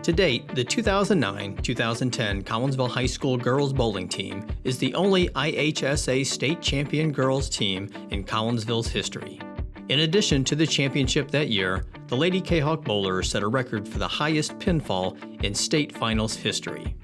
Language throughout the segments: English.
To date, the 2009-2010 Collinsville High School girls bowling team is the only IHSA state champion girls team in Collinsville's history. In addition to the championship that year, the Lady Kahok bowlers set a record for the highest pinfall in state finals history.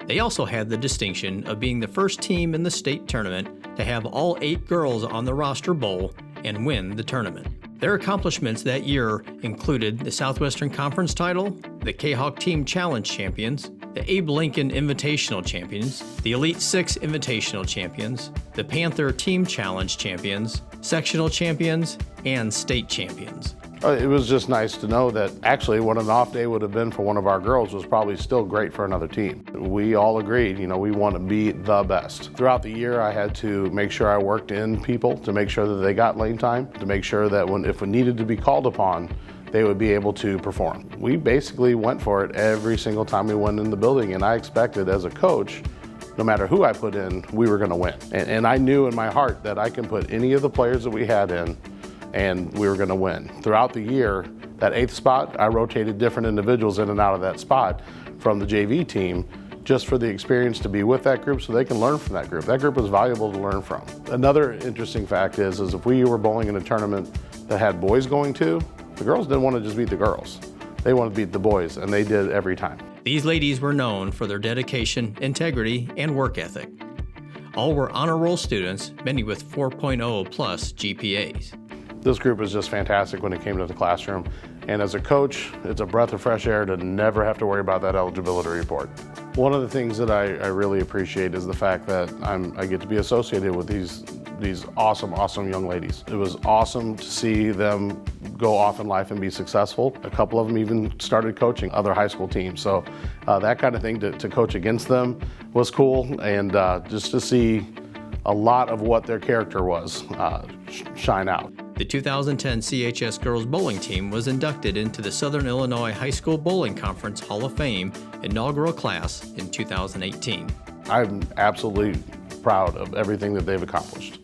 They also had the distinction of being the first team in the state tournament to have all 8 girls on the roster bowl and win the tournament. Their accomplishments that year included the Southwestern Conference title, the Kahok Team Challenge Champions, the Abe Lincoln Invitational Champions, the Elite Six Invitational Champions, the Panther Team Challenge Champions, Sectional Champions, and State Champions. It was just nice to know that actually what an off day would have been for one of our girls was probably still great for another team. We all agreed, we want to be the best. Throughout the year, I had to make sure I worked in people to make sure that they got lane time, to make sure that if it needed to be called upon, they would be able to perform. We basically went for it every single time we went in the building, and I expected as a coach, no matter who I put in, we were going to win. And I knew in my heart that I can put any of the players that we had in and we were going to win. Throughout the year, that 8th spot, I rotated different individuals in and out of that spot from the JV team just for the experience to be with that group so they can learn from that group. That group is valuable to learn from. Another interesting fact is if we were bowling in a tournament that had boys going to, the girls didn't want to just beat the girls. They wanted to beat the boys, and they did every time. These ladies were known for their dedication, integrity, and work ethic. All were honor roll students, many with 4.0 plus GPAs. This group is just fantastic when it came to the classroom. And as a coach, it's a breath of fresh air to never have to worry about that eligibility report. One of the things that I really appreciate is the fact that I get to be associated with these awesome young ladies. It was awesome to see them go off in life and be successful. A couple of them even started coaching other high school teams. So that kind of thing to coach against them was cool, and just to see a lot of what their character was shine out. The 2010 CHS girls bowling team was inducted into the Southern Illinois High School Bowling Conference Hall of Fame inaugural class in 2018. I'm absolutely proud of everything that they've accomplished.